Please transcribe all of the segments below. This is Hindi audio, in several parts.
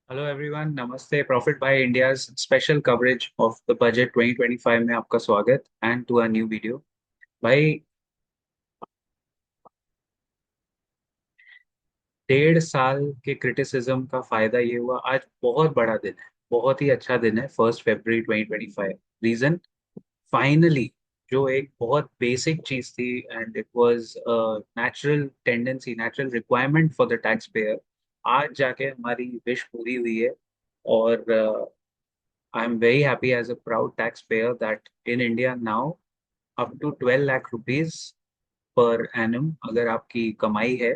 हेलो एवरीवन, नमस्ते। प्रॉफिट भाई India's special coverage of the budget 2025 में आपका स्वागत and to a new video. भाई, 1.5 साल के क्रिटिसिज्म का फायदा ये हुआ, आज बहुत बड़ा दिन है, बहुत ही अच्छा दिन है, 1 फरवरी 2025। रीजन, फाइनली, जो एक बहुत बेसिक चीज थी and it was natural tendency, natural requirement for the tax payer, आज जाके हमारी विश पूरी हुई है। और I am very happy as a proud taxpayer that in India now up to 12 lakh rupees per annum अगर आपकी कमाई है,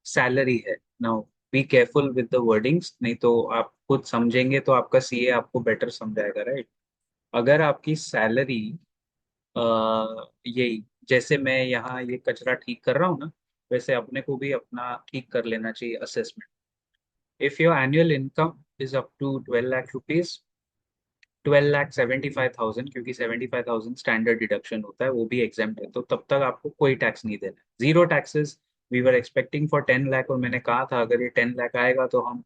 सैलरी है। Now be careful with the wordings, नहीं तो आप खुद समझेंगे तो आपका सीए आपको बेटर समझाएगा, राइट? अगर आपकी सैलरी यही, जैसे मैं यहाँ ये कचरा ठीक कर रहा हूँ ना, वैसे अपने को भी अपना ठीक कर लेना चाहिए assessment. If your annual income is up to 12 lakh rupees, 12,75,000, क्योंकि 75,000 स्टैंडर्ड डिडक्शन होता है, वो भी एग्जाम्प्ट है, तो तब तक आपको कोई टैक्स नहीं देना है, zero taxes. We were expecting for 10 lakh, और मैंने कहा था अगर ये 10 लाख आएगा तो हम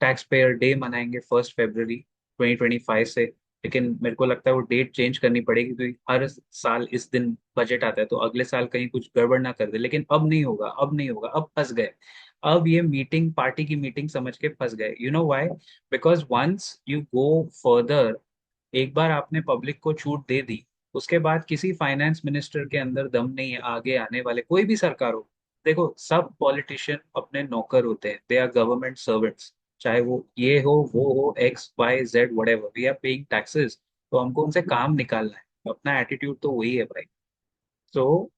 टैक्स पेयर डे मनाएंगे 1 फरवरी 2025 से। लेकिन मेरे को लगता है वो डेट चेंज करनी पड़ेगी, क्योंकि हर साल इस दिन बजट आता है, तो अगले साल कहीं कुछ गड़बड़ ना कर दे। लेकिन अब नहीं होगा, अब नहीं होगा, अब फंस गए। अब ये मीटिंग पार्टी की मीटिंग समझ के फंस गए। You know why? Because once you go further, एक बार आपने पब्लिक को छूट दे दी, उसके बाद किसी फाइनेंस मिनिस्टर के अंदर दम नहीं है आगे आने वाले, कोई भी सरकार हो। देखो, सब पॉलिटिशियन अपने नौकर होते हैं, दे आर गवर्नमेंट सर्वेंट्स। चाहे वो ये हो, वो हो, X Y Z, whatever, we are paying taxes, तो हमको उनसे काम निकालना है। अपना एटीट्यूड तो वही है भाई। तो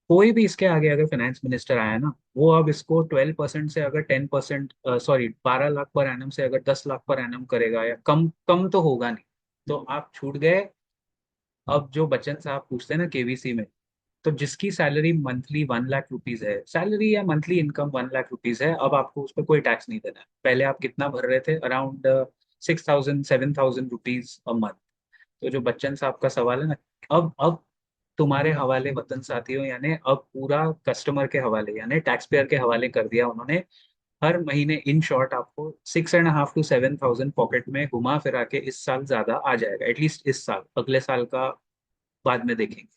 कोई भी इसके आगे अगर फाइनेंस मिनिस्टर आया ना, वो अब इसको 12% से अगर 10%, सॉरी 12 लाख पर एनम से अगर 10 लाख पर एनम करेगा, या कम कम तो होगा नहीं, तो आप छूट गए। अब जो बच्चन साहब पूछते हैं ना केवीसी में, तो जिसकी सैलरी मंथली 1 लाख रुपीज है, सैलरी या मंथली इनकम 1 लाख रुपीज है, अब आपको उस पर कोई टैक्स नहीं देना है। पहले आप कितना भर रहे थे? Around 6,000 7,000 rupees a month. तो जो बच्चन साहब का सवाल है ना, अब तुम्हारे हवाले वतन साथियों, यानी अब पूरा कस्टमर के हवाले, यानी टैक्स पेयर के हवाले कर दिया उन्होंने। हर महीने इन शॉर्ट आपको 6,500 to 7,000 पॉकेट में घुमा फिरा के इस साल ज्यादा आ जाएगा, एटलीस्ट इस साल। अगले साल का बाद में देखेंगे,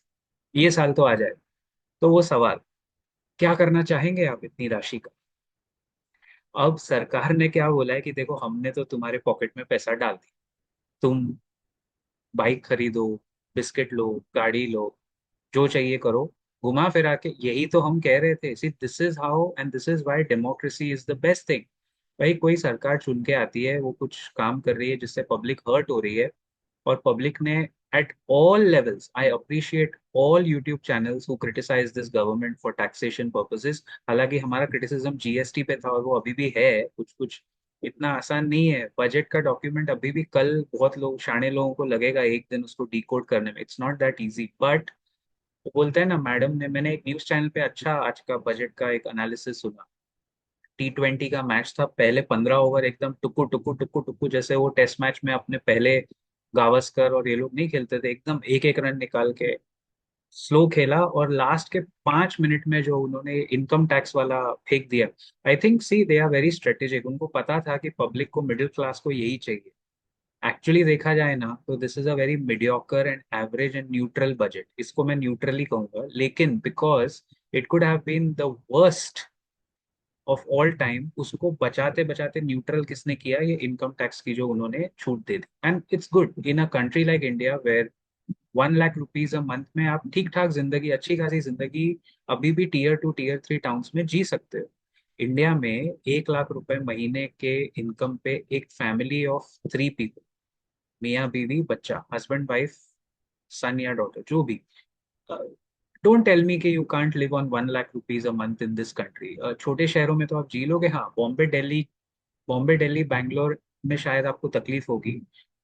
ये साल तो आ जाएगा। तो वो सवाल, क्या करना चाहेंगे आप इतनी राशि का? अब सरकार ने क्या बोला है कि देखो, हमने तो तुम्हारे पॉकेट में पैसा डाल दिया, तुम बाइक खरीदो, बिस्किट लो, गाड़ी लो, जो चाहिए करो, घुमा फिरा के यही तो हम कह रहे थे। See, this is how and this is why democracy is the best thing. भाई, कोई सरकार चुन के आती है, वो कुछ काम कर रही है जिससे पब्लिक हर्ट हो रही है, और पब्लिक ने at all levels, I appreciate all YouTube channels who criticize this government for taxation purposes। हालांकि हमारा क्रिटिसिज्म जीएसटी पे था, और वो अभी भी है। कुछ कुछ इतना आसान नहीं है बजट का डॉक्यूमेंट, अभी भी कल बहुत लोग, शाणे लोगों को लगेगा एक दिन उसको डिकोड करने में, it's not that easy. But वो बोलते हैं ना, मैडम ने, मैंने एक न्यूज चैनल पे अच्छा आज का बजट का एक एनालिसिस सुना। T20 का मैच था, पहले 15 ओवर एकदम टुकु टुकु टुकु टुकु, जैसे वो टेस्ट मैच में अपने पहले गावस्कर और ये लोग नहीं खेलते थे, एकदम एक एक रन निकाल के स्लो खेला, और लास्ट के 5 मिनट में जो उन्होंने इनकम टैक्स वाला फेंक दिया। I think, see, they are very strategic, उनको पता था कि पब्लिक को, मिडिल क्लास को यही चाहिए। एक्चुअली देखा जाए ना, तो this is a very mediocre and average and neutral budget, इसको मैं न्यूट्रली कहूंगा। लेकिन because it could have been the worst of all time, उसको बचाते बचाते न्यूट्रल किसने किया? ये इनकम टैक्स की जो उन्होंने छूट दे दी। And it's good in a country like India, where 1 lakh rupees a month में आप ठीक ठाक जिंदगी, अच्छी खासी जिंदगी, अभी भी टीयर 2 टीयर 3 टाउन्स में जी सकते हो। इंडिया में 1 लाख रुपए महीने के इनकम पे एक फैमिली ऑफ 3 पीपल, मियाँ बीवी बच्चा, हस्बैंड वाइफ, सन या डॉटर, जो भी, डोंट टेल मी कि you can't live on 1 lakh rupees a month in this country. छोटे शहरों में तो आप जी लोगे, हाँ, बॉम्बे दिल्ली बैंगलोर में शायद आपको तकलीफ होगी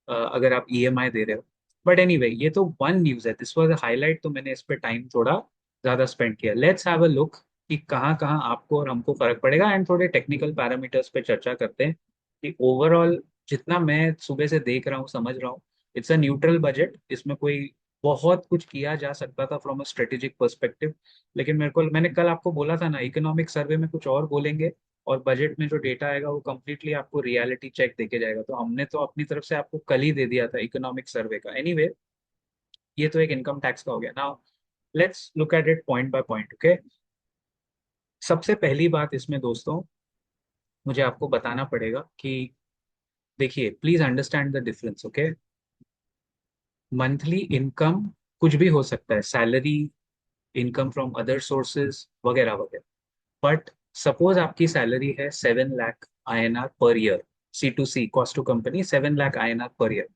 अगर आप ईएमआई दे रहे हो। बट एनीवे, ये तो वन न्यूज है, दिस वाज अ हाईलाइट, तो मैंने इस पे टाइम थोड़ा ज्यादा स्पेंड किया। लेट्स हैव अ लुक कि कहाँ कहाँ आपको और हमको फर्क पड़ेगा, एंड थोड़े टेक्निकल पैरामीटर्स पे चर्चा करते हैं कि ओवरऑल जितना मैं सुबह से देख रहा हूँ, समझ रहा हूँ, इट्स अ न्यूट्रल बजट। इसमें कोई बहुत कुछ किया जा सकता था फ्रॉम अ स्ट्रेटेजिक पर्सपेक्टिव, लेकिन मेरे को, मैंने कल आपको बोला था ना, इकोनॉमिक सर्वे में कुछ और बोलेंगे, और बजट में जो डेटा आएगा वो कम्प्लीटली आपको रियलिटी चेक देके जाएगा। तो हमने तो अपनी तरफ से आपको कल ही दे दिया था इकोनॉमिक सर्वे का। एनीवे ये तो एक इनकम टैक्स का हो गया। Now let's look at it point by point, okay. सबसे पहली बात इसमें दोस्तों मुझे आपको बताना पड़ेगा कि देखिए, please understand the difference, okay. Monthly income कुछ भी हो सकता है, salary, income from other sources वगैरह वगैरह। बट सपोज आपकी सैलरी है 7 lakh INR per year, C2C, cost to company 7 lakh INR per year,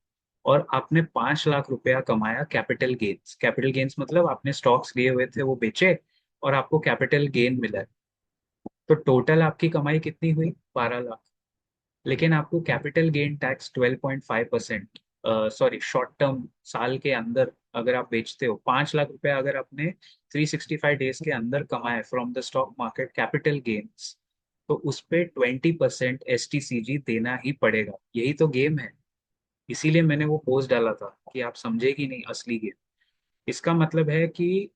और आपने 5 लाख रुपया कमाया कैपिटल गेन्स। कैपिटल गेन्स मतलब आपने स्टॉक्स लिए हुए थे वो बेचे और आपको कैपिटल गेन मिला है। तो टोटल आपकी कमाई कितनी हुई? 12 लाख। लेकिन आपको capital gain tax 12.5%, sorry short term, साल के अंदर अगर आप बेचते हो 5 लाख रुपया, अगर आपने 365 डेज के अंदर कमाए from the stock market capital gains, तो उस पे 20% STCG देना ही पड़ेगा। यही तो गेम है। इसीलिए मैंने वो पोस्ट डाला था कि आप समझे कि नहीं असली गेम। इसका मतलब है कि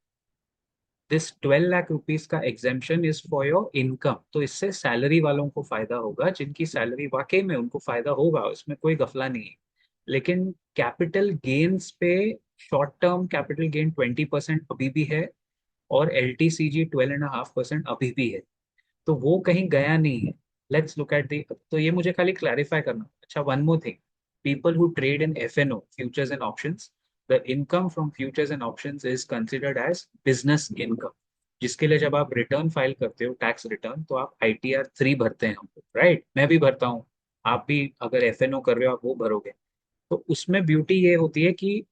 दिस 12 लाख रुपीज का exemption is for your income. तो इससे सैलरी वालों को फायदा होगा, जिनकी सैलरी वाकई में उनको फायदा होगा, उसमें कोई गफला नहीं है। लेकिन कैपिटल गेन्स पे शॉर्ट टर्म कैपिटल गेन 20% अभी भी है, और LTCG 12.5% अभी भी है। तो वो कहीं गया नहीं है। लेट्स लुक एट दी, तो ये मुझे खाली क्लैरिफाई करना। अच्छा, one more thing, people who trade in FNO, futures and options, the income from futures and options is considered as business income, जिसके लिए जब आप रिटर्न फाइल करते हो, टैक्स रिटर्न, तो आप ITR 3 भरते हैं हम लोग, राइट? मैं भी भरता हूँ। आप भी अगर FNO कर रहे हो आप वो भरोगे। तो उसमें ब्यूटी ये होती है कि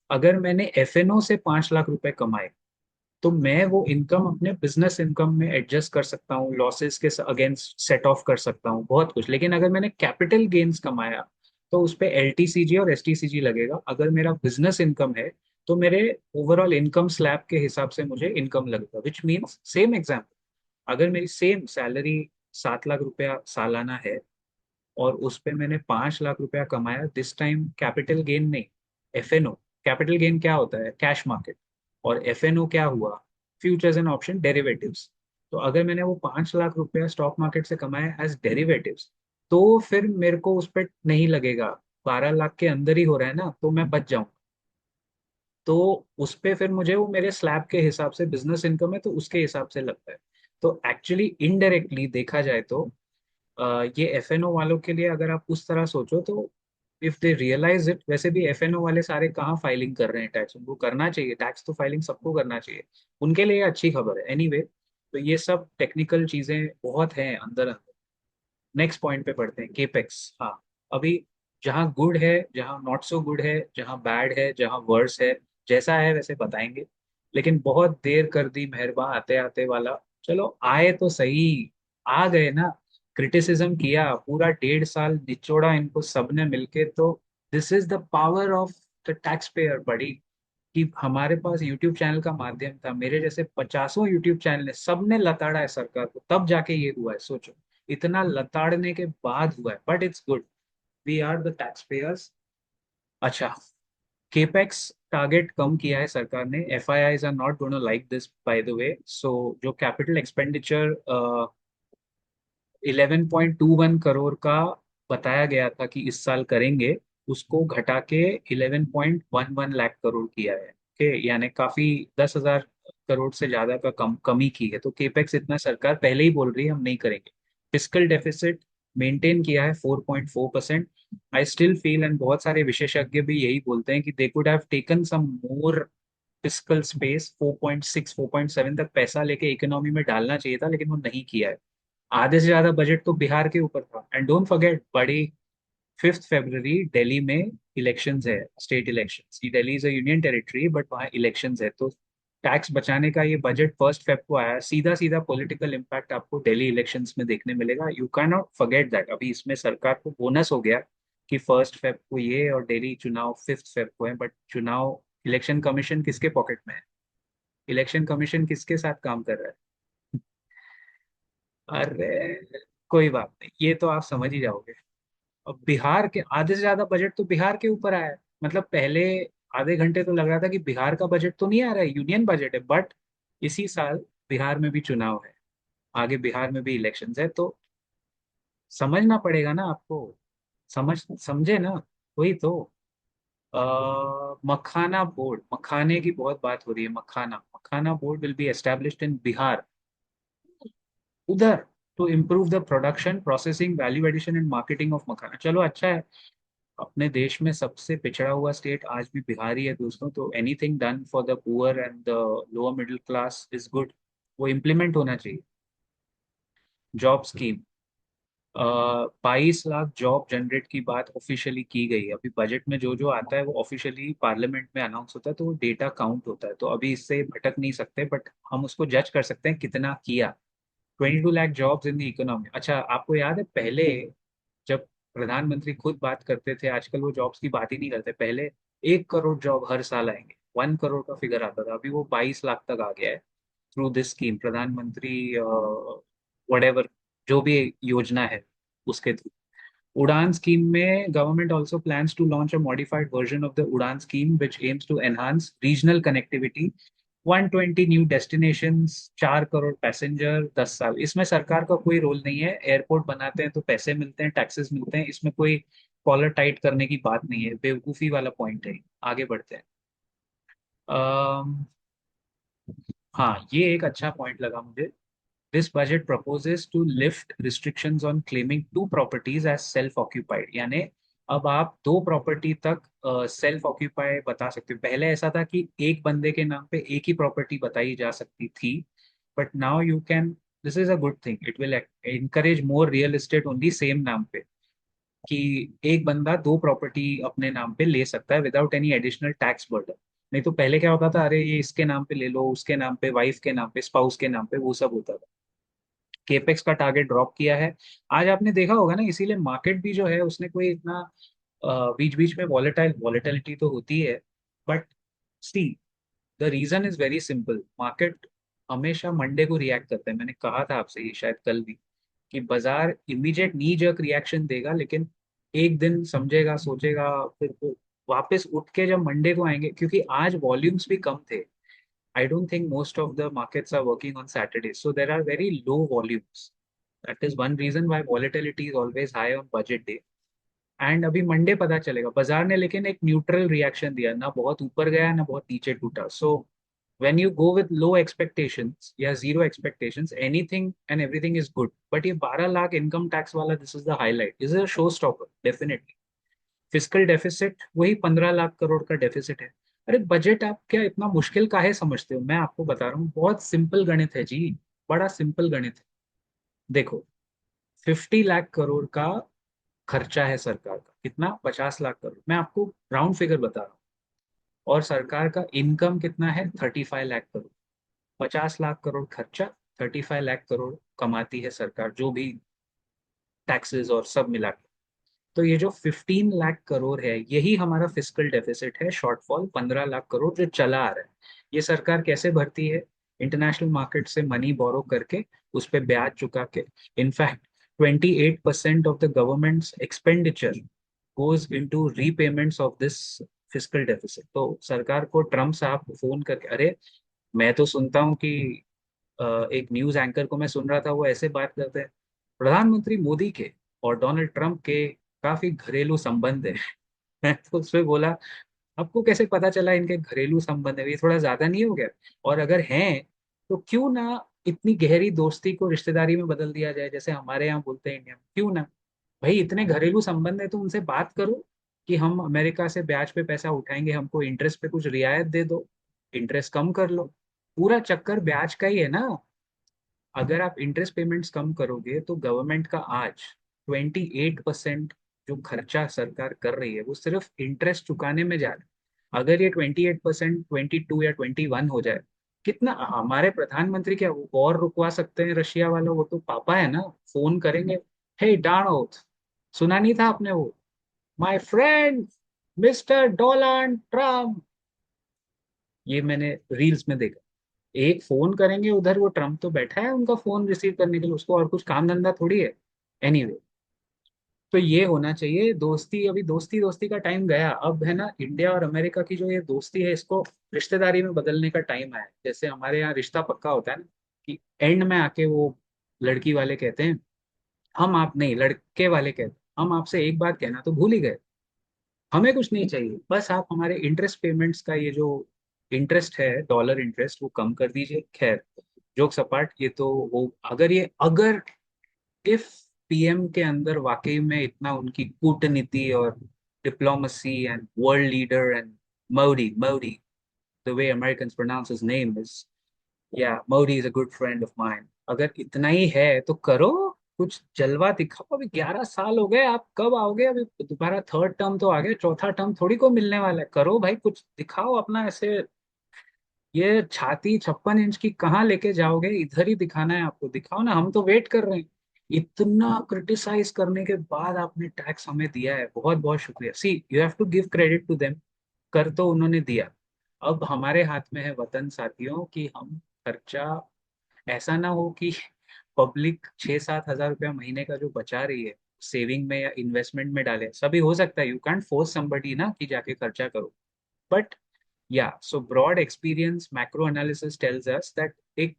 अगर मैंने FNO से 5 लाख रुपए कमाए, तो मैं वो इनकम अपने बिजनेस इनकम में एडजस्ट कर सकता हूँ, लॉसेस के अगेंस्ट सेट ऑफ कर सकता हूँ, बहुत कुछ। लेकिन अगर मैंने कैपिटल गेन्स कमाया, तो उस पे LTCG और STCG लगेगा। अगर मेरा बिजनेस इनकम है, तो मेरे ओवरऑल इनकम स्लैब के हिसाब से मुझे इनकम लगेगा। विच मीन्स, सेम एग्जाम्पल, अगर मेरी सेम सैलरी 7 लाख रुपया सालाना है, और उस पे मैंने 5 लाख रुपया कमाया, दिस टाइम कैपिटल गेन नहीं, FNO। कैपिटल गेन क्या होता है? Cash market. और FNO क्या हुआ? Futures and option derivatives. तो अगर मैंने वो 5 लाख रुपया स्टॉक मार्केट से कमाया एज डेरिवेटिव्स, तो फिर मेरे को उस पर नहीं लगेगा। 12 लाख के अंदर ही हो रहा है ना, तो मैं बच जाऊं। तो उस पे फिर मुझे वो मेरे स्लैब के हिसाब से बिजनेस इनकम है, तो उसके हिसाब से लगता है। तो एक्चुअली इनडायरेक्टली देखा जाए तो ये FNO वालों के लिए अगर आप उस तरह सोचो, तो इफ दे रियलाइज इट, वैसे भी FNO वाले सारे कहाँ फाइलिंग कर रहे हैं टैक्स? उनको करना चाहिए, टैक्स तो फाइलिंग सबको करना चाहिए। उनके लिए ये अच्छी खबर है। एनीवे तो ये सब टेक्निकल चीजें बहुत हैं अंदर अंदर। नेक्स्ट पॉइंट पे पढ़ते हैं, केपेक्स। हाँ, अभी जहाँ गुड है, जहाँ नॉट सो गुड है, जहाँ बैड है, जहाँ वर्स है, जैसा है वैसे बताएंगे। लेकिन बहुत देर कर दी मेहरबान आते आते वाला। चलो आए तो सही, आ गए ना। क्रिटिसिज्म किया पूरा 1.5 साल, निचोड़ा इनको सबने मिलके। तो this is the power of the tax payer बड़ी, कि हमारे पास यूट्यूब चैनल का माध्यम था, मेरे जैसे पचासों यूट्यूब चैनल है, सबने लताड़ा है सरकार को, तब जाके ये हुआ है। सोचो, इतना लताड़ने के बाद हुआ है, but it's good. We are the tax payers. अच्छा, केपेक्स टारगेट कम किया है सरकार ने। FIIs are not gonna like this by the way. So जो कैपिटल एक्सपेंडिचर 11.21 करोड़ का बताया गया था कि इस साल करेंगे, उसको घटा के 11.11 लाख करोड़ किया है। ओके, यानी काफी 10,000 करोड़ से ज्यादा का कमी की है। तो केपेक्स इतना सरकार पहले ही बोल रही है हम नहीं करेंगे। फिस्कल डेफिसिट मेंटेन किया है 4.4%। आई स्टिल फील, एंड बहुत सारे विशेषज्ञ भी यही बोलते हैं कि they could have taken some more fiscal space. 4.6 4.7 तक पैसा लेके इकोनॉमी में डालना चाहिए था, लेकिन वो नहीं किया है। आधे से ज्यादा बजट तो बिहार के ऊपर था। एंड डोंट फॉरगेट बड़ी, 5 फरवरी दिल्ली में इलेक्शंस है, state elections. Delhi is a union territory, but वहाँ इलेक्शंस है। तो टैक्स बचाने का ये बजट 1 फेब को आया। सीधा सीधा पॉलिटिकल इम्पैक्ट आपको दिल्ली इलेक्शंस में देखने मिलेगा। You can not forget that. अभी इसमें सरकार को बोनस हो गया कि 1 फेब को ये, और दिल्ली चुनाव 5 फेब को है। बट चुनाव, इलेक्शन कमीशन किसके पॉकेट में है? इलेक्शन कमीशन किसके साथ काम कर रहा है? अरे कोई बात नहीं, ये तो आप समझ ही जाओगे। अब बिहार के आधे से ज्यादा बजट तो बिहार के ऊपर आया है। मतलब पहले आधे घंटे तो लग रहा था कि बिहार का बजट तो नहीं आ रहा है, यूनियन बजट है। बट इसी साल बिहार में भी चुनाव है, आगे बिहार में भी इलेक्शंस है। तो समझना पड़ेगा ना आपको, समझे ना, वही तो। मखाना बोर्ड, मखाने की बहुत बात हो रही है, makhana makhana board will be established in Bihar, उधर, to improve the production processing value addition and marketing of makhana. चलो अच्छा है, अपने देश में सबसे पिछड़ा हुआ स्टेट आज भी बिहार ही है दोस्तों, तो anything done for the poor and the lower middle class is good, वो इम्प्लीमेंट होना चाहिए। Job scheme, 22 lakh job generate की बात ऑफिशियली की गई है। अभी बजट में जो जो आता है वो ऑफिशियली पार्लियामेंट में अनाउंस होता है, तो वो डेटा काउंट होता है, तो अभी इससे भटक नहीं सकते, बट हम उसको जज कर सकते हैं कितना किया। 22 lakh jobs in the economy. अच्छा, आपको याद है पहले जब प्रधानमंत्री खुद बात करते थे, आजकल वो जॉब्स की बात ही नहीं करते, पहले 1 करोड़ जॉब हर साल आएंगे, 1 करोड़ का फिगर आता था, अभी वो 22 लाख तक आ गया है थ्रू दिस स्कीम, प्रधानमंत्री वडेवर, जो भी योजना है उसके थ्रू। उड़ान स्कीम में government also plans to launch a modified version of the Udan scheme which aims to enhance regional connectivity, 120 new destinations, 4 crore passenger, 10 साल। इसमें सरकार का कोई रोल नहीं है, एयरपोर्ट बनाते हैं तो पैसे मिलते हैं, टैक्सेस मिलते हैं, इसमें कोई कॉलर टाइट करने की बात नहीं है, बेवकूफी वाला पॉइंट है। आगे बढ़ते हैं। अम, हाँ, ये एक अच्छा पॉइंट लगा मुझे। This budget proposes to lift restrictions on claiming two properties as self occupied, यानी अब आप दो प्रॉपर्टी तक सेल्फ ऑक्यूपाई बता सकते हो। पहले ऐसा था कि एक बंदे के नाम पे एक ही प्रॉपर्टी बताई जा सकती थी, but now you can, this is a good thing, it will encourage more real estate only same नाम पे, कि एक बंदा दो प्रॉपर्टी अपने नाम पे ले सकता है without any additional tax burden. नहीं तो पहले क्या होता था, अरे ये इसके नाम पे ले लो, उसके नाम पे, वाइफ के नाम पे, स्पाउस के नाम पे, वो सब होता था। केपेक्स का टारगेट ड्रॉप किया है। आज आपने देखा होगा ना, इसीलिए मार्केट भी जो है उसने कोई इतना, बीच बीच में वॉलेटिलिटी तो होती है, but see, the reason is very simple. Market हमेशा मंडे को रिएक्ट करता है, मैंने कहा था आपसे ये शायद कल भी, कि बाजार इमीडिएट नी जर्क रिएक्शन देगा, लेकिन एक दिन समझेगा, सोचेगा, फिर वो वापस उठ के जब मंडे को आएंगे, क्योंकि आज वॉल्यूम्स भी कम थे। I don't think most of the markets are working on Saturdays, so there are very low volumes. That is one reason why volatility is always high on budget day. And अभी मंडे पता चलेगा बाजार ने, लेकिन एक न्यूट्रल रिएक्शन दिया, ना बहुत ऊपर गया ना बहुत नीचे टूटा। So when you go with low expectations या zero expectations, anything and everything is good, but ये 12 लाख इनकम टैक्स वाला, this is the highlight, is a show stopper definitely. Fiscal deficit वही 15 लाख करोड़ का डेफिसिट है। अरे बजट आप क्या इतना मुश्किल काहे समझते हो, मैं आपको बता रहा हूँ, बहुत सिंपल गणित है जी, बड़ा सिंपल गणित है। देखो, 50 लाख करोड़ का खर्चा है सरकार का, कितना, 50 लाख करोड़, मैं आपको राउंड फिगर बता रहा हूँ। और सरकार का इनकम कितना है, 35 लाख करोड़। 50 लाख करोड़ खर्चा, 35 लाख करोड़ कमाती है सरकार, जो भी टैक्सेस और सब मिला के। तो ये जो 15 लाख करोड़ है, यही हमारा फिस्कल डेफिसिट है, शॉर्टफॉल 15 लाख करोड़ जो चला आ रहा है। ये सरकार कैसे भरती है, इंटरनेशनल मार्केट से मनी बोरो करके, उस पे ब्याज चुका के। In fact 28% of the governments expenditure goes into repayments of this fiscal deficit. तो सरकार को ट्रम्प साहब को फोन करके, अरे मैं तो सुनता हूँ कि एक न्यूज एंकर को मैं सुन रहा था, वो ऐसे बात करते हैं, प्रधानमंत्री मोदी के और डोनाल्ड ट्रंप के काफी घरेलू संबंध है। मैं तो उसमें बोला, आपको कैसे पता चला इनके घरेलू संबंध है, ये थोड़ा ज्यादा नहीं हो गया? और अगर हैं, तो क्यों ना इतनी गहरी दोस्ती को रिश्तेदारी में बदल दिया जाए, जैसे हमारे यहाँ बोलते हैं इंडिया में, क्यों ना? भाई इतने घरेलू संबंध है तो उनसे बात करो कि हम अमेरिका से ब्याज पे पैसा उठाएंगे, हमको इंटरेस्ट पे कुछ रियायत दे दो, इंटरेस्ट कम कर लो। पूरा चक्कर ब्याज का ही है ना। अगर आप इंटरेस्ट पेमेंट्स कम करोगे तो गवर्नमेंट का आज 28% जो खर्चा सरकार कर रही है वो सिर्फ इंटरेस्ट चुकाने में जा रहा है। अगर ये 28% 22 या 21 हो जाए, कितना, हमारे प्रधानमंत्री क्या वो और रुकवा सकते हैं रशिया वाला, वो तो पापा है ना, फोन करेंगे, हे डार्नोथ, सुना नहीं था आपने वो, my friend mister Donald Trump, ये मैंने रील्स में देखा। एक फोन करेंगे उधर, वो ट्रम्प तो बैठा है उनका फोन रिसीव करने के लिए, उसको और कुछ काम धंधा थोड़ी है। एनीवे, तो ये होना चाहिए दोस्ती, अभी दोस्ती दोस्ती का टाइम गया, अब है ना इंडिया और अमेरिका की जो ये दोस्ती है, इसको रिश्तेदारी में बदलने का टाइम आया है। जैसे हमारे यहाँ रिश्ता पक्का होता है ना, कि एंड में आके वो लड़की वाले कहते हैं हम आप नहीं, लड़के वाले कहते हम आपसे एक बात कहना तो भूल ही गए, हमें कुछ नहीं चाहिए, बस आप हमारे इंटरेस्ट पेमेंट्स का ये जो इंटरेस्ट है, डॉलर इंटरेस्ट, वो कम कर दीजिए। खैर, जोक सपाट, ये तो वो, अगर इफ पीएम के अंदर वाकई में इतना उनकी कूटनीति और diplomacy and world leader and Modi Modi, the way Americans pronounce his name is, yeah, Modi is a good friend of mine, अगर इतना ही है तो करो, कुछ जलवा दिखाओ। अभी 11 साल हो गए, आप कब आओगे? अभी दोबारा थर्ड टर्म तो आ गया, चौथा टर्म थोड़ी को मिलने वाला है। करो भाई, कुछ दिखाओ अपना। ऐसे ये छाती 56 इंच की कहाँ लेके जाओगे? इधर ही दिखाना है आपको, दिखाओ ना, हम तो वेट कर रहे हैं। इतना क्रिटिसाइज करने के बाद आपने टैक्स हमें दिया है, बहुत बहुत शुक्रिया। See, you have to give credit to them, कर तो उन्होंने दिया। अब हमारे हाथ में है वतन साथियों कि हम खर्चा, ऐसा ना हो कि पब्लिक 6-7 हज़ार रुपया महीने का जो बचा रही है, सेविंग में या इन्वेस्टमेंट में डाले। सभी हो सकता है, यू कैंट फोर्स समबडी ना कि जाके खर्चा करो, but yeah so broad experience macro analysis tells us that एक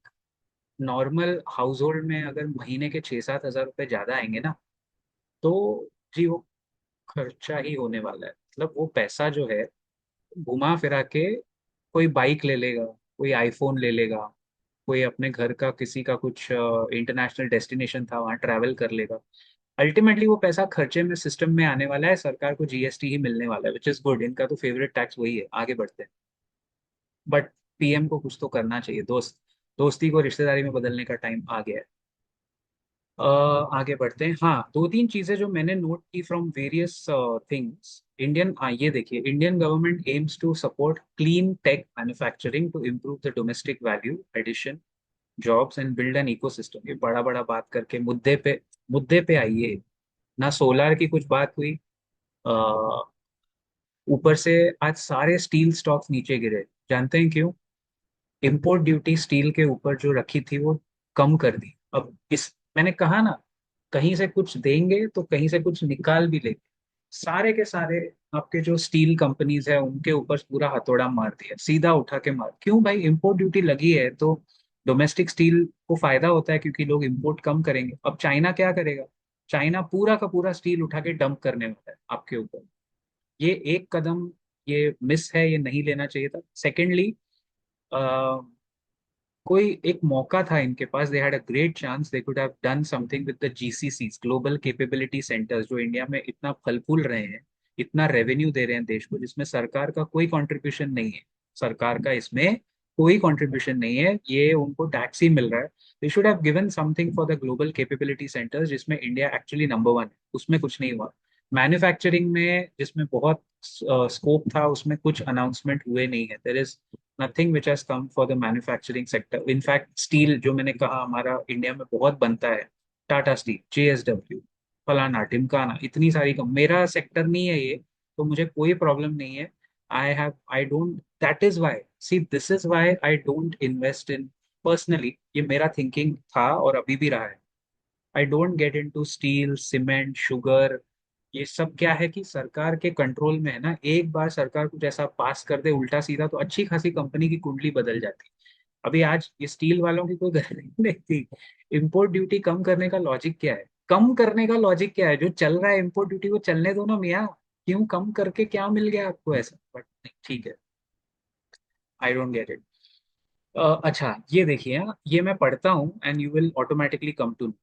नॉर्मल हाउस होल्ड में अगर महीने के 6-7 हज़ार रुपये ज्यादा आएंगे ना, तो जी वो खर्चा ही होने वाला है। मतलब वो पैसा जो है, घुमा फिरा के कोई बाइक ले लेगा, कोई आईफोन ले लेगा, कोई अपने घर का किसी का कुछ इंटरनेशनल डेस्टिनेशन था वहां ट्रैवल कर लेगा। अल्टीमेटली वो पैसा खर्चे में सिस्टम में आने वाला है, सरकार को जीएसटी ही मिलने वाला है, विच इज गुड। इनका तो फेवरेट टैक्स वही है। आगे बढ़ते हैं, बट पीएम को कुछ तो करना चाहिए। दोस्ती को रिश्तेदारी में बदलने का टाइम आ गया है। अ, आगे बढ़ते हैं। हाँ, दो तीन चीजें जो मैंने नोट की फ्रॉम वेरियस थिंग्स। ये देखिए, Indian government aims to support clean tech manufacturing to improve the domestic value addition, jobs and build an ecosystem. ये बड़ा बड़ा बात करके मुद्दे पे आइए ना। सोलार की कुछ बात हुई, अ, ऊपर से आज सारे स्टील स्टॉक्स नीचे गिरे। जानते हैं क्यों? इम्पोर्ट ड्यूटी स्टील के ऊपर जो रखी थी वो कम कर दी। अब इस, मैंने कहा ना, कहीं से कुछ देंगे तो कहीं से कुछ निकाल भी लेंगे। सारे के सारे आपके जो स्टील कंपनीज है उनके ऊपर पूरा हथौड़ा मार दिया, सीधा उठा के मार। क्यों भाई? इम्पोर्ट ड्यूटी लगी है तो डोमेस्टिक स्टील को फायदा होता है, क्योंकि लोग इम्पोर्ट कम करेंगे। अब चाइना क्या करेगा? चाइना पूरा का पूरा स्टील उठा के डंप करने वाला है आपके ऊपर। ये एक कदम, ये मिस है, ये नहीं लेना चाहिए था। सेकेंडली, कोई एक मौका था इनके पास, they had a great chance, they could have done something with the GCCs, global capability centres, जो इंडिया में इतना फल फूल रहे हैं, इतना रेवेन्यू दे रहे हैं देश को, जिसमें सरकार का कोई कंट्रीब्यूशन नहीं है। सरकार का इसमें कोई कंट्रीब्यूशन नहीं है, ये उनको टैक्स ही मिल रहा है। They should have given something for the global capability centres, जिसमें इंडिया एक्चुअली नंबर वन है। उसमें कुछ नहीं हुआ। मैन्युफैक्चरिंग में जिसमें बहुत स्कोप था, उसमें कुछ अनाउंसमेंट हुए नहीं है। There is nothing which has come for the manufacturing sector. In fact steel जो मैंने कहा हमारा इंडिया में बहुत बनता है, टाटा स्टील, जेएसडब्ल्यू, फलाना ढिमकाना, इतनी सारी कम, मेरा सेक्टर नहीं है ये, तो मुझे कोई प्रॉब्लम नहीं है। I don't, that is why, see this is why I don't invest in, personally ये मेरा थिंकिंग था और अभी भी रहा है। I don't get in to steel, cement, sugar. ये सब क्या है कि सरकार के कंट्रोल में है ना। एक बार सरकार कुछ ऐसा पास कर दे उल्टा सीधा, तो अच्छी खासी कंपनी की कुंडली बदल जाती है। अभी आज ये स्टील वालों की कोई गारंटी नहीं थी। इम्पोर्ट ड्यूटी कम करने का लॉजिक क्या है? कम करने का लॉजिक क्या है? जो चल रहा है इम्पोर्ट ड्यूटी को चलने दो ना मियाँ। क्यों कम करके क्या मिल गया आपको ऐसा? बट ठीक है, आई डोंट गेट इट। अच्छा, ये देखिए, हाँ, ये मैं पढ़ता हूँ and you will automatically come to.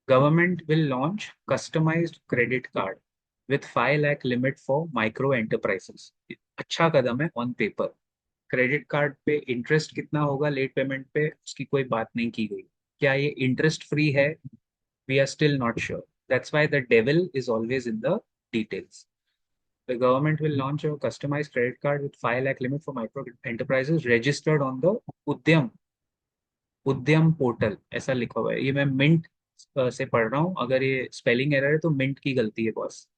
Government will launch customized credit card with 5 lakh limit for micro enterprises. अच्छा कदम है ऑन पेपर। क्रेडिट कार्ड पे इंटरेस्ट कितना होगा लेट पेमेंट पे, उसकी कोई बात नहीं की गई। क्या ये इंटरेस्ट फ्री है? We are still not sure. That's why the devil is always in the details. The government will launch a customized credit card with 5 lakh limit for micro enterprises registered on the Udyam उद्यम पोर्टल, ऐसा लिखा हुआ है। ये मैं मिंट से पढ़ रहा हूँ, अगर ये स्पेलिंग एरर है तो मिंट की गलती है boss.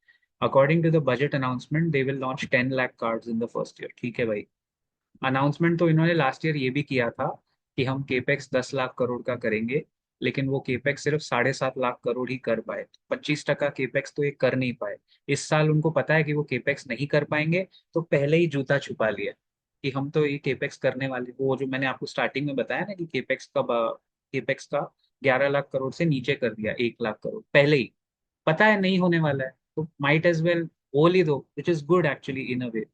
According to the budget announcement they will launch 10 lakh cards in the first year. ठीक है भाई, अनाउंसमेंट तो इन्होंने लास्ट ईयर ये भी किया था कि हम केपेक्स 10 लाख करोड़ का करेंगे, लेकिन वो केपेक्स सिर्फ 7.5 लाख करोड़ ही कर पाए। 25% केपेक्स तो ये कर नहीं पाए। इस साल उनको पता है कि वो केपेक्स नहीं कर पाएंगे, तो पहले ही जूता छुपा लिया कि हम तो ये केपेक्स करने वाले। वो जो मैंने आपको स्टार्टिंग में बताया ना कि केपेक्स का 11 लाख करोड़ से नीचे कर दिया, 1 लाख करोड़ पहले ही। पता है नहीं होने वाला है, तो माइट एज वेल बोल ही दो, which is good actually in a way.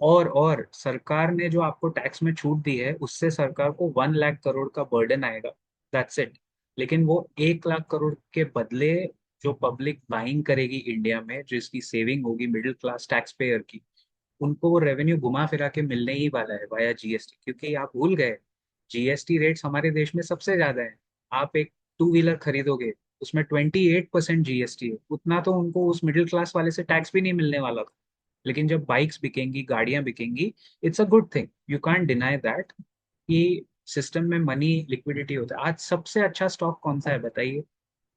और सरकार ने जो आपको टैक्स में छूट दी है, उससे सरकार को 1 लाख करोड़ का बर्डन आएगा, दैट्स इट। लेकिन वो 1 लाख करोड़ के बदले जो पब्लिक बाइंग करेगी इंडिया में, जिसकी सेविंग होगी मिडिल क्लास टैक्स पेयर की, उनको वो रेवेन्यू घुमा फिरा के मिलने ही वाला है वाया जीएसटी। क्योंकि आप भूल गए, जीएसटी रेट्स हमारे देश में सबसे ज्यादा है। आप एक टू व्हीलर खरीदोगे, उसमें 28% जीएसटी है। उतना तो उनको उस मिडिल क्लास वाले से टैक्स भी नहीं मिलने वाला था। लेकिन जब बाइक्स बिकेंगी, गाड़ियां बिकेंगी, it's a good thing, you can't deny that कि सिस्टम में मनी लिक्विडिटी होता है। आज सबसे अच्छा स्टॉक कौन सा है बताइए?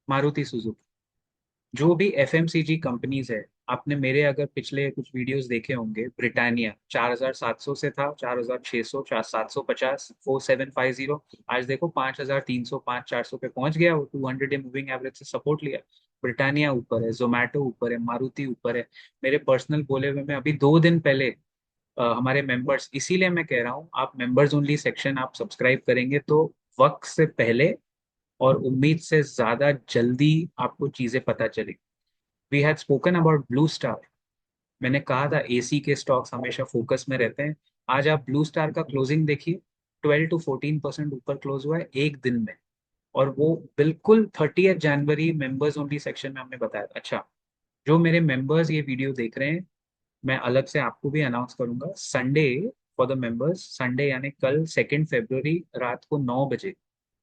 मारुति सुजुकी। जो भी एफएमसीजी कंपनीज है, आपने मेरे अगर पिछले कुछ वीडियोस देखे होंगे, ब्रिटानिया 4,700 से था, 4,600, 4,750, 4,750, आज देखो 5,300, 5,400 पे पहुंच गया। वो 200 डे मूविंग एवरेज से सपोर्ट लिया। ब्रिटानिया ऊपर है, जोमेटो ऊपर है, मारुति ऊपर है। मेरे पर्सनल बोले हुए में अभी 2 दिन पहले हमारे मेंबर्स, इसीलिए मैं कह रहा हूँ, आप मेंबर्स ओनली सेक्शन आप सब्सक्राइब करेंगे तो वक्त से पहले और उम्मीद से ज्यादा जल्दी आपको चीजें पता चलेगी। We had spoken about Blue Star. मैंने कहा था एसी के स्टॉक्स हमेशा फोकस में रहते हैं। आज आप ब्लू स्टार का क्लोजिंग देखिए, 12 to 14% ऊपर क्लोज हुआ है एक दिन में। और वो बिल्कुल 30 जनवरी मेंबर्स ओनली सेक्शन में हमने बताया था। अच्छा, जो मेरे मेंबर्स ये वीडियो देख रहे हैं, मैं अलग से आपको भी अनाउंस करूंगा Sunday for the members. Sunday यानी कल 2 फरवरी रात को 9 बजे,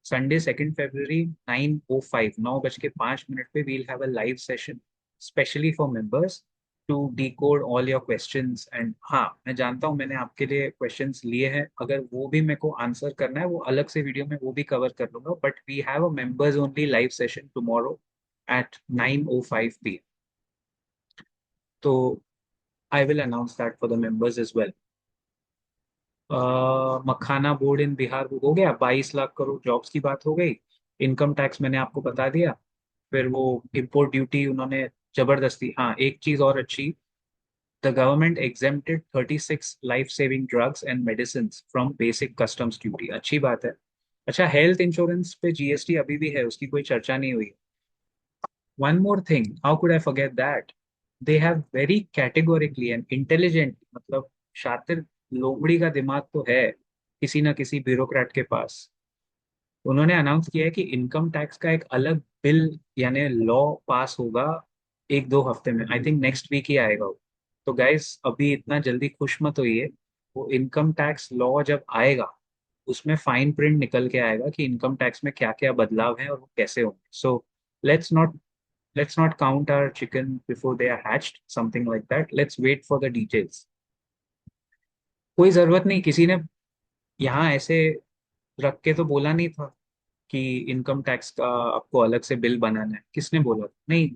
संडे 2 फरवरी 9:05, 9:05 पे we'll have a live session specially for members to decode all your questions. And हाँ, मैं जानता हूँ मैंने आपके लिए क्वेश्चंस लिए हैं, अगर वो भी मेरे को आंसर करना है वो अलग से वीडियो में वो भी कवर कर लूंगा। But we have a members only live session tomorrow at 9:05 p.m. तो I will announce that for the members as well. Makhana board in Bihar हो गया, 22 लाख करोड़ जॉब्स की बात हो गई। इनकम टैक्स मैंने आपको बता दिया। फिर वो इम्पोर्ट ड्यूटी उन्होंने जबरदस्ती, हाँ एक चीज और अच्छी, the government exempted 36 life saving drugs and medicine from basic customs duty, अच्छी बात है। अच्छा, हेल्थ इंश्योरेंस पे जीएसटी अभी भी है, उसकी कोई चर्चा नहीं हुई। One more thing, how could I forget that, they have very categorically and intelligent, मतलब शातिर लोमड़ी का दिमाग तो है किसी ना किसी ब्यूरोक्रेट के पास। उन्होंने अनाउंस किया है कि इनकम टैक्स का एक अलग बिल यानी लॉ पास होगा 1-2 हफ्ते में। आई थिंक नेक्स्ट वीक ही आएगा वो। तो गाइस, अभी इतना जल्दी खुश मत होइए। वो इनकम टैक्स लॉ जब आएगा, उसमें फाइन प्रिंट निकल के आएगा कि इनकम टैक्स में क्या क्या बदलाव हैं और वो कैसे होंगे। So let's not let's not count our chicken before they are hatched, something like that. Let's wait for the details. कोई जरूरत नहीं, किसी ने यहाँ ऐसे रख के तो बोला नहीं था कि इनकम टैक्स का आपको अलग से बिल बनाना है। किसने बोला? नहीं।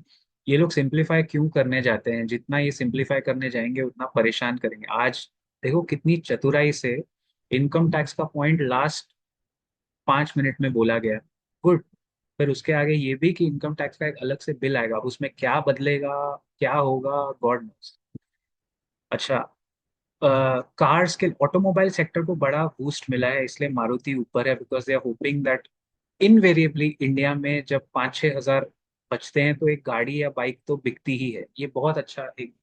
ये लोग सिंपलीफाई क्यों करने जाते हैं? जितना ये सिंपलीफाई करने जाएंगे उतना परेशान करेंगे। आज देखो कितनी चतुराई से इनकम टैक्स का पॉइंट लास्ट 5 मिनट में बोला गया। गुड। फिर उसके आगे ये भी कि इनकम टैक्स का एक अलग से बिल आएगा, अब उसमें क्या बदलेगा, क्या होगा, गॉड नोस। अच्छा, कार्स के ऑटोमोबाइल सेक्टर को बड़ा बूस्ट मिला है, इसलिए मारुति ऊपर है, because they are hoping that invariably India में जब 5-6 हजार बचते हैं तो एक गाड़ी या बाइक तो बिकती ही है। ये बहुत अच्छा एक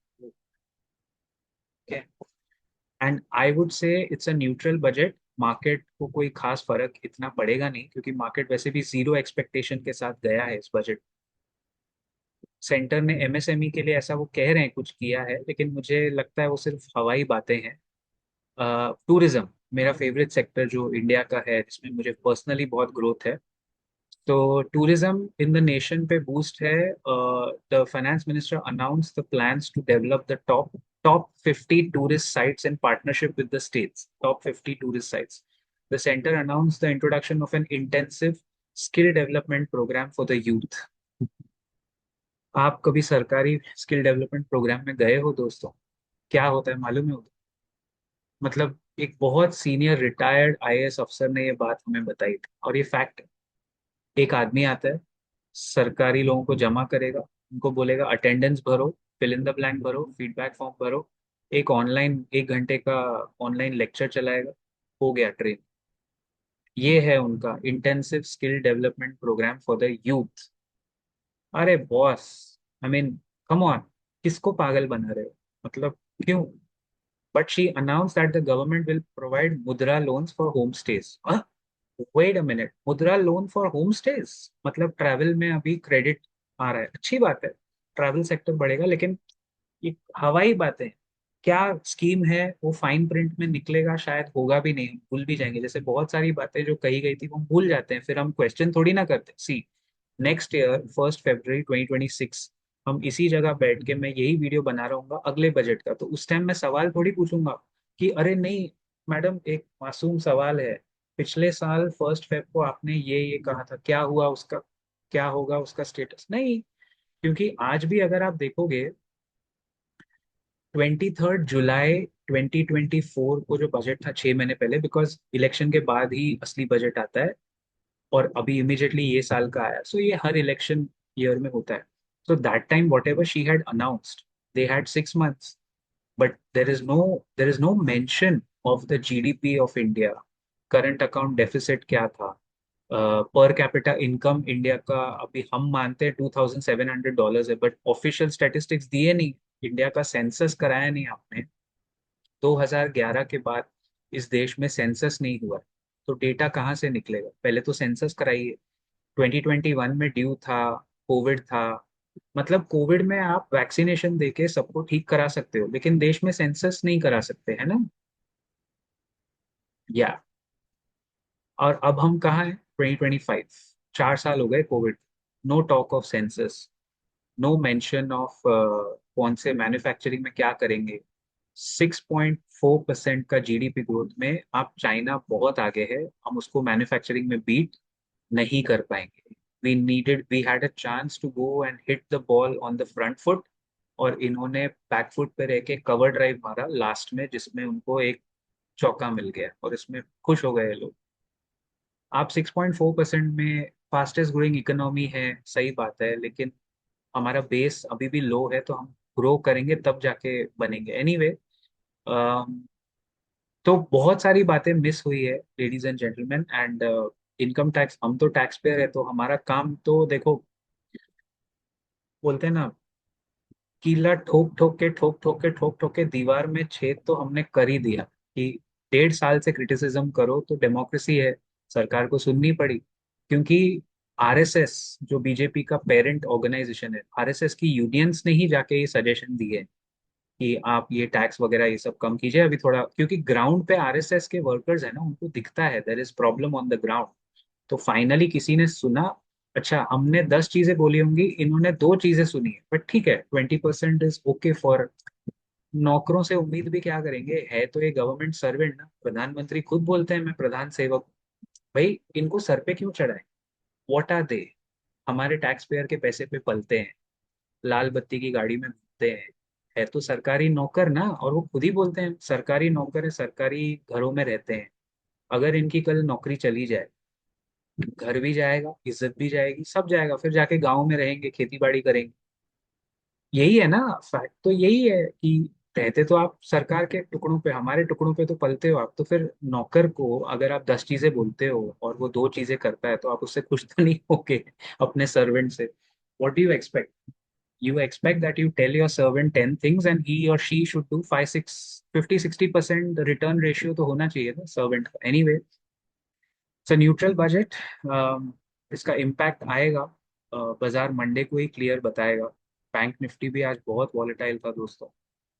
and I would say it's a neutral budget. Market को कोई खास फर्क इतना पड़ेगा नहीं, क्योंकि मार्केट वैसे भी जीरो एक्सपेक्टेशन के साथ गया है इस बजट। सेंटर ने एमएसएमई के लिए ऐसा वो कह रहे हैं कुछ किया है, लेकिन मुझे लगता है वो सिर्फ हवाई बातें हैं। टूरिज्म मेरा फेवरेट सेक्टर जो इंडिया का है, जिसमें मुझे पर्सनली बहुत ग्रोथ है। तो टूरिज्म इन द नेशन पे बूस्ट है। The finance minister announce the plans to develop the top 50 tourist sites in partnership with the states. Top 50 tourist sites. The centre announce the introduction of an intensive skill development programme for the youth. आप कभी सरकारी स्किल डेवलपमेंट प्रोग्राम में गए हो दोस्तों? क्या होता है मालूम है उधर? मतलब एक बहुत सीनियर रिटायर्ड आईएएस अफसर ने ये बात हमें बताई थी, और ये फैक्ट है। एक आदमी आता है, सरकारी लोगों को जमा करेगा, उनको बोलेगा अटेंडेंस भरो, फिल इन द ब्लैंक भरो, फीडबैक फॉर्म भरो, एक ऑनलाइन 1 घंटे का ऑनलाइन लेक्चर चलाएगा, हो गया ट्रेन। ये है उनका intensive skill development programme for the youth. अरे boss, I mean, come on, किसको पागल बना रहे हो, मतलब क्यों? But she announce that the government will provide Mudra loans for home stays. Wait a minute, Mudra loan for home stays? मतलब ट्रैवल में अभी क्रेडिट आ रहा है, अच्छी बात है, ट्रैवल सेक्टर बढ़ेगा, लेकिन ये हवाई बातें, क्या स्कीम है वो फाइन प्रिंट में निकलेगा, शायद होगा भी नहीं, भूल भी जाएंगे, जैसे बहुत सारी बातें जो कही गई थी वो हम भूल जाते हैं, फिर हम क्वेश्चन थोड़ी ना करते। सी, नेक्स्ट ईयर 1 फरवरी 2026 हम इसी जगह बैठ के मैं यही वीडियो बना रहा हूँ अगले बजट का, तो उस टाइम मैं सवाल थोड़ी पूछूंगा कि अरे नहीं मैडम, एक मासूम सवाल है, पिछले साल 1 फेब को आपने ये कहा था, क्या हुआ उसका, क्या होगा उसका स्टेटस नहीं? क्योंकि आज भी अगर आप देखोगे 23 जुलाई 2024 को जो बजट था 6 महीने पहले, बिकॉज इलेक्शन के बाद ही असली बजट आता है, और अभी इमीडिएटली ये साल का आया, सो ये हर इलेक्शन ईयर में होता है। So that time whatever she had announced, they had 6 months, but there is no mention of the GDP of India, current account deficit क्या था, पर कैपिटा इनकम इंडिया का अभी हम मानते हैं $2,700 है, बट ऑफिशियल स्टैटिस्टिक्स दिए नहीं, इंडिया का सेंसस कराया नहीं आपने, 2011 के बाद इस देश में सेंसस नहीं हुआ है, तो डेटा कहाँ से निकलेगा? पहले तो सेंसस कराइए। 2021 में ड्यू था, कोविड था, मतलब कोविड में आप वैक्सीनेशन देके सबको ठीक करा सकते हो, लेकिन देश में सेंसस नहीं करा सकते, है ना? या, और अब हम कहाँ हैं? 2025, 4 साल हो गए covid, no talk of census, no mention of कौन से मैन्युफैक्चरिंग में क्या करेंगे। 6.4% का जीडीपी ग्रोथ में आप, चाइना बहुत आगे है, हम उसको मैन्युफैक्चरिंग में बीट नहीं कर पाएंगे। We had a chance to go and hit the ball on the front foot, और इन्होंने बैक फुट पे रह के कवर ड्राइव मारा लास्ट में, जिसमें उनको एक चौका मिल गया, और इसमें खुश हो गए लोग। आप 6.4% में फास्टेस्ट ग्रोइंग इकोनॉमी है, सही बात है, लेकिन हमारा बेस अभी भी लो है, तो हम ग्रो करेंगे तब जाके बनेंगे। एनीवे, तो बहुत सारी बातें मिस हुई है ladies and gentleman, and income tax, हम तो टैक्स पेयर है, तो हमारा काम तो देखो, बोलते हैं ना, कीला ठोक ठोक के ठोक ठोक के ठोक ठोक के दीवार में छेद तो हमने कर ही दिया, कि 1.5 साल से क्रिटिसिज्म करो तो डेमोक्रेसी है, सरकार को सुननी पड़ी, क्योंकि आरएसएस जो बीजेपी का पेरेंट ऑर्गेनाइजेशन है, आरएसएस की यूनियंस ने ही जाके ये सजेशन दिए कि आप ये टैक्स वगैरह ये सब कम कीजिए अभी थोड़ा, क्योंकि ग्राउंड पे आरएसएस के वर्कर्स है ना, उनको दिखता है there is problem on the ground. तो फाइनली किसी ने सुना, अच्छा हमने 10 चीजें बोली होंगी, इन्होंने 2 चीजें सुनी है, बट ठीक है, 20% इज ओके फॉर, नौकरों से उम्मीद भी क्या करेंगे, है तो ये गवर्नमेंट सर्वेंट ना, प्रधानमंत्री खुद बोलते हैं मैं प्रधान सेवक हूं। भाई इनको सर पे क्यों चढ़ाए? What are they? हमारे टैक्स पेयर के पैसे पे पलते हैं, लाल बत्ती की गाड़ी में घूमते हैं, है तो सरकारी नौकर ना, और वो खुद ही बोलते हैं सरकारी नौकर है, सरकारी घरों में रहते हैं। अगर इनकी कल नौकरी चली जाए, घर भी जाएगा, इज्जत भी जाएगी, सब जाएगा, फिर जाके गाँव में रहेंगे, खेती बाड़ी करेंगे। यही है ना, फैक्ट तो यही है कि रहते तो आप सरकार के टुकड़ों पे, हमारे टुकड़ों पे तो पलते हो आप, तो फिर नौकर को अगर आप 10 चीजें बोलते हो और वो 2 चीजें करता है, तो आप उससे खुश तो नहीं होगे अपने सर्वेंट से। What do you expect? You expect that you tell your servant 10 things and he or she should do 5 6 50 60% return ratio तो होना चाहिए ना सर्वेंट का। एनीवे, इट्स न्यूट्रल बजट, इसका इम्पैक्ट आएगा, बाजार मंडे को ही क्लियर बताएगा। बैंक निफ्टी भी आज बहुत वॉलेटाइल था दोस्तों,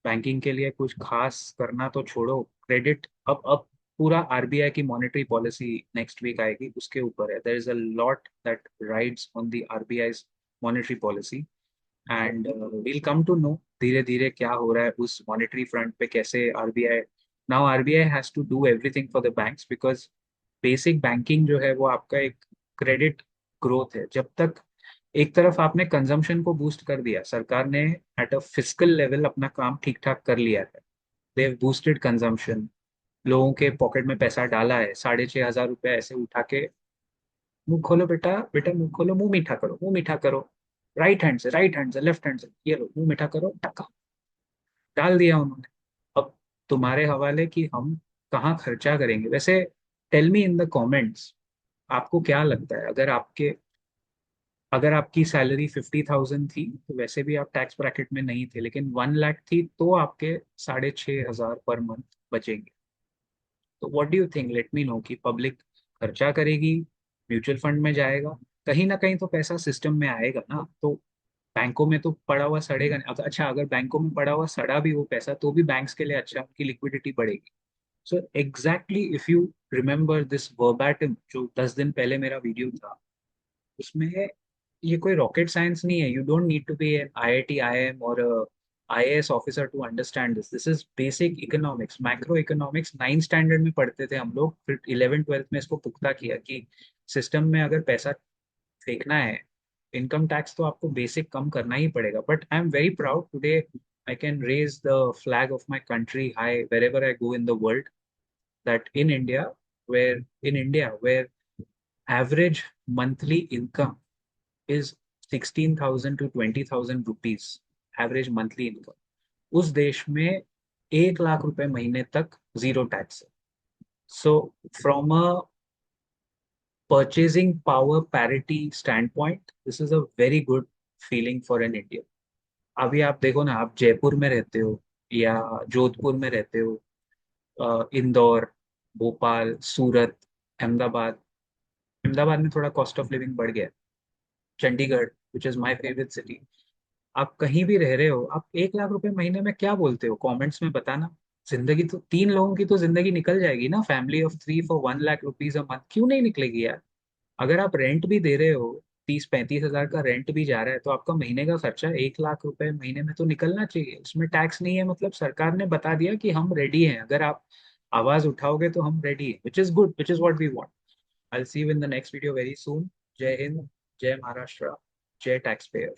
बैंकिंग के लिए कुछ खास करना तो छोड़ो, क्रेडिट अब पूरा आरबीआई की मॉनेटरी पॉलिसी नेक्स्ट वीक आएगी, उसके ऊपर है, there is a lot that rides on the RBI monetary policy, and we'll come to know धीरे धीरे क्या हो रहा है उस मॉनेटरी फ्रंट पे, कैसे RBI, now RBI has to do everything for the banks, because basic banking जो है वो आपका एक क्रेडिट ग्रोथ है। जब तक एक तरफ आपने कंजम्पशन को बूस्ट कर दिया, सरकार ने एट अ फिजिकल लेवल अपना काम ठीक ठाक कर लिया है, दे हैव बूस्टेड कंजम्पशन, लोगों के पॉकेट में पैसा डाला है, 6,500 रुपये ऐसे उठा के, मुंह खोलो बेटा, बेटा मुंह खोलो, मुंह मीठा करो, मुंह मीठा करो, राइट हैंड से, राइट हैंड से, लेफ्ट हैंड से, ये लो मुंह मीठा करो, टका डाल दिया उन्होंने। अब तुम्हारे हवाले कि हम कहाँ खर्चा करेंगे। वैसे tell me in the comments, आपको क्या लगता है, अगर आपकी सैलरी 50,000 थी तो वैसे भी आप टैक्स ब्रैकेट में नहीं थे, लेकिन 1 लाख थी तो आपके 6,500 पर मंथ बचेंगे। तो what do you think, let me know कि पब्लिक खर्चा करेगी, म्यूचुअल फंड में जाएगा, कहीं ना कहीं तो पैसा सिस्टम में आएगा ना। तो बैंकों में तो पड़ा हुआ सड़ेगा नहीं। अच्छा, अगर बैंकों में पड़ा हुआ सड़ा भी वो पैसा तो भी बैंक्स के लिए अच्छा, उनकी लिक्विडिटी बढ़ेगी। So exactly, if you remember this वर्बैटिम, जो 10 दिन पहले मेरा वीडियो था, उसमें ये कोई रॉकेट साइंस नहीं है। You don't need to be an IIT IIM और IAS officer to understand this. This is basic economics, macro economics. 9th standard में पढ़ते थे हम लोग, फिर 11th 12th में इसको पुख्ता किया कि सिस्टम में अगर पैसा फेंकना है, इनकम टैक्स तो आपको बेसिक कम करना ही पड़ेगा। But I am very proud today, I can raise the flag of my country high where I go in the world, that in India, where average monthly income is 16,000 to 20,000 rupees, average monthly income, उस देश में 1 लाख रुपए महीने तक जीरो टैक्स है। So from a purchasing power parity stand point, this is a very good feeling for an Indian. अभी आप देखो ना, आप जयपुर में रहते हो या जोधपुर में रहते हो, इंदौर, भोपाल, सूरत, अहमदाबाद। अहमदाबाद में थोड़ा कॉस्ट ऑफ लिविंग बढ़ गया है। Chandigarh, which is my favourite city. आप कहीं भी रह रहे हो, आप 1 लाख रुपए महीने में क्या बोलते हो, कमेंट्स में बताना। जिंदगी तो 3 लोगों की तो जिंदगी निकल जाएगी ना, family of 3 for 1 lakh rupees a month, क्यों नहीं निकलेगी यार। अगर आप रेंट भी दे रहे हो, 30-35 हजार का रेंट भी जा रहा है, तो आपका महीने का खर्चा 1 लाख रुपए महीने में तो निकलना चाहिए। उसमें टैक्स नहीं है, मतलब सरकार ने बता दिया कि हम रेडी हैं, अगर आप आवाज उठाओगे तो हम रेडी हैं, which is good, which is what we want. I will see you in the next video very soon. जय हिंद, जय महाराष्ट्र, जय टैक्स पेयर।